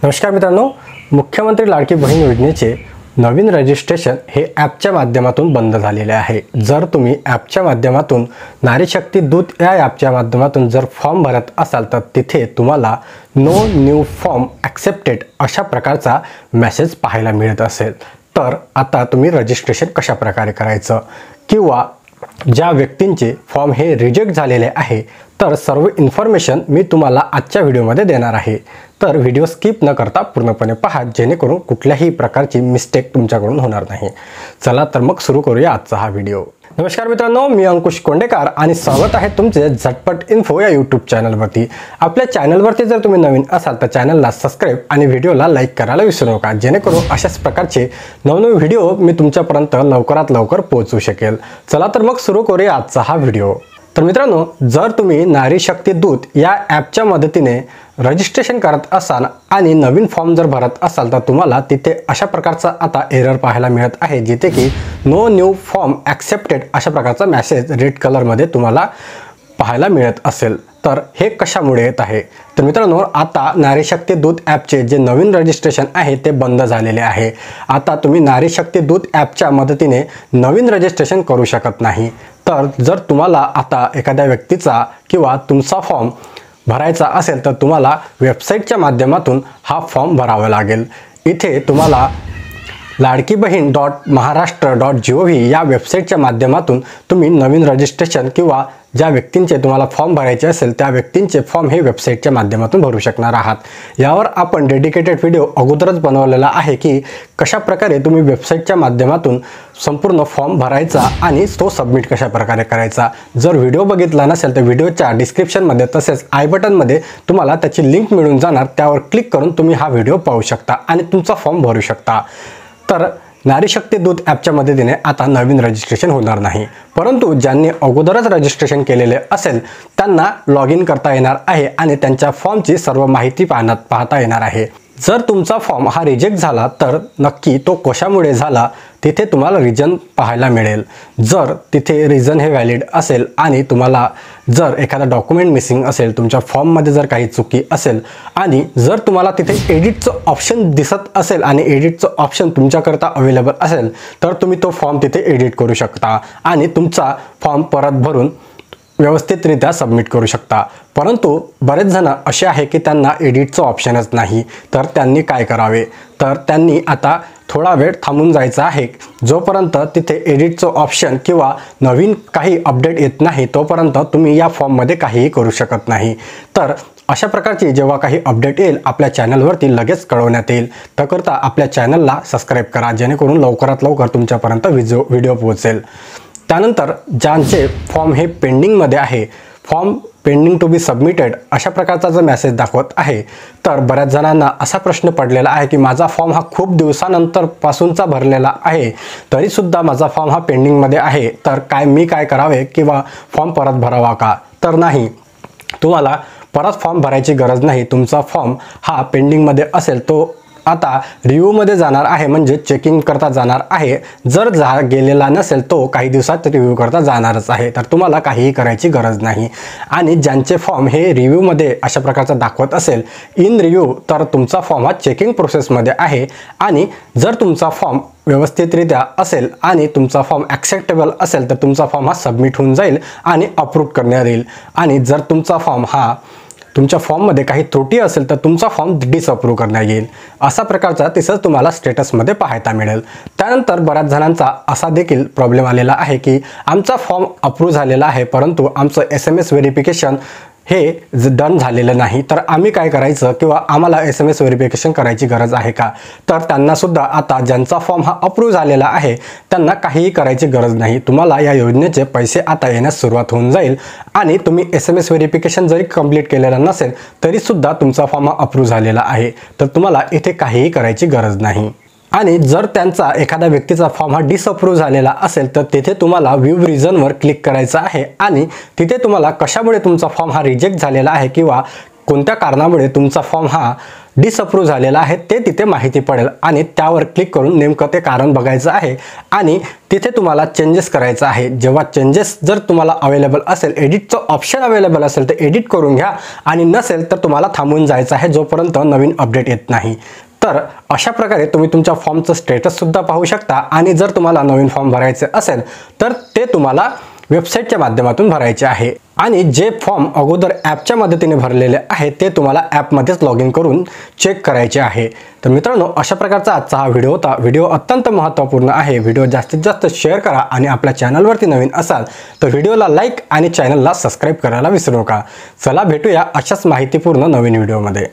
नमस्कार मित्रांनो, मुख्यमंत्री लाडकी बहीण योजनेचे नवीन रजिस्ट्रेशन हे ॲपच्या माध्यमातून बंद झालेले आहे। जर तुम्ही ॲपच्या माध्यमातून नारी शक्ती दूत या ॲपच्या माध्यमातून जर फॉर्म भरत असाल तर तिथे तुम्हाला नो न्यू फॉर्म ॲक्सेप्टेड अशा प्रकारचा मेसेज पाहायला मिळत असेल। तर आता तुम्ही रजिस्ट्रेशन कशा प्रकारे करायचं किंवा ज्या व्यक्तींचे फॉर्म हे रिजेक्ट झालेले आहे तर सर्व इन्फॉर्मेशन मी तुम्हाला आजच्या व्हिडिओमध्ये देणार आहे। तर व्हिडिओ स्किप न करता पूर्णपणे पहा जेणेकरून कुठल्याही प्रकारची मिस्टेक तुमच्याकडून होणार नाही। चला तर मग सुरू करूया आजचा हा व्हिडिओ। नमस्कार मित्रांनो, मी अंकुश कोंडेकर आणि स्वागत आहे तुमचे झटपट इन्फो या यूट्यूब चॅनलवरती। आपल्या चॅनलवरती जर तुम्ही नवीन असाल तर चॅनलला सबस्क्राइब आणि व्हिडिओला लाईक करायला विसरू नका जेणेकरून अशाच प्रकारचे नवनवे व्हिडिओ मी तुमच्यापर्यंत लवकरात लवकर पोहोचू शकेल। चला तर मग सुरू करूया आजचा हा व्हिडिओ। तर मित्रांनो, जर तुम्ही नारी शक्ती दूत या ॲपच्या मदतीने रजिस्ट्रेशन करत असाल आणि नवीन फॉर्म जर भरत असाल तर तुम्हाला तिथे अशा प्रकारचा आता एरर पाहायला मिळत आहे जिथे की नो न्यू फॉर्म ॲक्सेप्टेड अशा प्रकारचा मेसेज रेड कलरमध्ये तुम्हाला पाहायला मिळत असेल। तर हे कशामुळे येत आहे तर मित्रांनो, आता नारी शक्ती दूत ॲपचे जे नवीन रजिस्ट्रेशन आहे ते बंद झालेले आहे। आता तुम्ही नारी शक्ती दूत ॲपच्या मदतीने नवीन रजिस्ट्रेशन करू शकत नाही। तर जर तुम्हाला आता एखाद्या व्यक्तीचा किंवा तुमचा फॉर्म भरायचा असेल तर तुम्हाला वेबसाईटच्या माध्यमातून हा फॉर्म भरावा लागेल। इथे तुम्हाला ladkibaheen.maharashtra.gov या वेबसाईटच्या माध्यमातून तुम्ही नवीन रजिस्ट्रेशन किंवा ज्या व्यक्तींचे तुम्हाला फॉर्म भरायचे असेल त्या व्यक्तींचे फॉर्म हे वेबसाईटच्या माध्यमातून भरू शकणार आहात। यावर आपण डेडिकेटेड व्हिडिओ अगोदरच बनवलेला आहे की कशा प्रकारे तुम्ही वेबसाईटच्या माध्यमातून संपूर्ण फॉर्म भरायचा आणि तो सबमिट कशा प्रकारे करायचा। जर व्हिडिओ बघितला नसेल तर व्हिडिओच्या डिस्क्रिप्शनमध्ये तसेच आय बटनमध्ये तुम्हाला त्याची लिंक मिळून जाणार, त्यावर क्लिक करून तुम्ही हा व्हिडिओ पाहू शकता आणि तुमचा फॉर्म भरू शकता। तर नारी शक्ती दूत ॲपच्या मदतीने आता नवीन रजिस्ट्रेशन होणार नाही, परंतु ज्यांनी अगोदरच रजिस्ट्रेशन केलेले असेल त्यांना लॉग इन करता येणार आहे आणि त्यांच्या फॉर्मची सर्व माहिती पाहता येणार आहे। जर तुमचा फॉर्म हा रिजेक्ट झाला तर नक्की तो कशामुळे झाला तिथे तुम्हाला रिझन पाहायला मिळेल। जर तिथे रिझन हे व्हॅलिड असेल आणि तुम्हाला जर एखादा डॉक्युमेंट मिसिंग असेल, तुमच्या फॉर्ममध्ये जर काही चुकी असेल आणि जर तुम्हाला तिथे एडिटचं ऑप्शन दिसत असेल आणि एडिटचं ऑप्शन तुमच्याकरता अवेलेबल असेल तर तुम्ही तो फॉर्म तिथे एडिट करू शकता आणि तुमचा फॉर्म परत भरून व्यवस्थितरित्या सबमिट करू शकता। परंतु बरेच जण असे आहे की त्यांना एडिटचं ऑप्शनच नाही, तर त्यांनी काय करावे तर त्यांनी आता थोडा वेळ थांबून जायचं आहे। जोपर्यंत तिथे एडिटचं ऑप्शन किंवा नवीन काही अपडेट येत नाही तोपर्यंत तुम्ही या फॉर्ममध्ये काहीही करू शकत नाही। तर अशा प्रकारची जेव्हा काही अपडेट येईल आपल्या चॅनलवरती लगेच कळवण्यात येईल। त्याकरता आपल्या चॅनलला सबस्क्राईब करा जेणेकरून लवकरात लवकर तुमच्यापर्यंत व्हिडिओ पोहोचेल। त्यानंतर ज्यांचे फॉर्म हे पेंडिंगमध्ये आहे, form pending to be submitted अशा प्रकारचा जर मेसेज दाखवत आहे तर बऱ्याच जणांना असा प्रश्न पडलेला आहे की माझा फॉर्म हा खूप दिवसानंतर पासूनचा भरलेला आहे तरीसुद्धा माझा फॉर्म हा पेंडिंगमध्ये आहे, तर मी काय करावे किंवा फॉर्म परत भरावा का? तर नाही, तुम्हाला परत फॉर्म भरायची गरज नाही। तुमचा फॉर्म हा पेंडिंगमध्ये असेल तो आता रिव्ह्यूमध्ये जाणार आहे, म्हणजे चेकिंग करता जाणार आहे। जर गेलेला नसेल तो काही दिवसात रिव्ह्यू करता जाणारच आहे, तर तुम्हाला काहीही करायची गरज नाही। आणि ज्यांचे फॉर्म हे रिव्ह्यूमध्ये अशा प्रकारचा दाखवत असेल इन रिव्ह्यू तर तुमचा फॉर्म हा चेकिंग प्रोसेसमध्ये आहे आणि जर तुमचा फॉर्म व्यवस्थितरित्या असेल आणि तुमचा फॉर्म ॲक्सेप्टेबल असेल तर तुमचा फॉर्म हा सबमिट होऊन जाईल आणि अप्रूव्ह करण्यात येईल। आणि जर तुमचा फॉर्म हा तुमच्या फॉर्ममध्ये काही त्रुटी असेल तर तुमचा फॉर्म डिसअप्रूव्ह करण्यात येईल। असा प्रकारचा तिसंच तुम्हाला स्टेटसमध्ये पाहायला मिळेल। त्यानंतर बऱ्याच जणांचा असा देखील प्रॉब्लेम आलेला आहे की आमचा फॉर्म अप्रूव्ह झालेला आहे परंतु आमचं SMS व्हेरिफिकेशन हे डन झालेलं नाही, तर आम्ही काय करायचं किंवा आम्हाला SMS व्हेरिफिकेशन करायची गरज आहे का? तर त्यांनासुद्धा आता ज्यांचा फॉर्म हा अप्रूव्ह झालेला आहे त्यांना काहीही करायची गरज नाही। तुम्हाला या योजनेचे पैसे आता येण्यास सुरुवात होऊन जाईल आणि तुम्ही SMS व्हेरिफिकेशन जरी कंप्लीट केलेलं नसेल तरीसुद्धा तुमचा फॉर्म हा अप्रूव्ह झालेला आहे, तर तुम्हाला इथे काहीही करायची गरज नाही। आणि जर त्यांचा एखाद्या व्यक्तीचा फॉर्म हा डिसअप्रूव्ह झालेला असेल तर तिथे तुम्हाला व्ह्यू रिझनवर क्लिक करायचं आहे आणि तिथे तुम्हाला कशामुळे तुमचा फॉर्म हा रिजेक्ट झालेला आहे किंवा कोणत्या कारणामुळे तुमचा फॉर्म हा डिसअप्रूव्ह झालेलं आहे ते तिथे माहिती पडेल आणि त्यावर क्लिक करून नेमकं ते कारण बघायचं आहे आणि तिथे तुम्हाला चेंजेस करायचं आहे। जेव्हा चेंजेस जर तुम्हाला अवेलेबल असेल, एडिटचं ऑप्शन अवेलेबल असेल तर एडिट करून घ्या आणि नसेल तर तुम्हाला थांबून जायचं आहे जोपर्यंत नवीन अपडेट येत नाही। तर अशा प्रकारे तुम्ही तुमच्या फॉर्मचं स्टेटस सुद्धा पाहू शकता आणि जर तुम्हाला नवीन फॉर्म भरायचे असेल तर ते तुम्हाला वेबसाईटच्या माध्यमातून भरायचे आहे आणि जे फॉर्म अगोदर ॲपच्या मदतीने भरलेले आहे ते तुम्हाला ॲपमध्येच लॉग इन करून चेक करायचे आहे। तर मित्रांनो, अशा प्रकारचा आजचा हा व्हिडिओ होता। व्हिडिओ अत्यंत महत्त्वपूर्ण आहे। व्हिडिओ जास्तीत जास्त शेअर करा आणि आपल्या चॅनलवरती नवीन असाल तर व्हिडिओला लाईक आणि चॅनलला सबस्क्राईब करायला विसरू नका। चला भेटूया अशाच माहितीपूर्ण नवीन व्हिडिओमध्ये।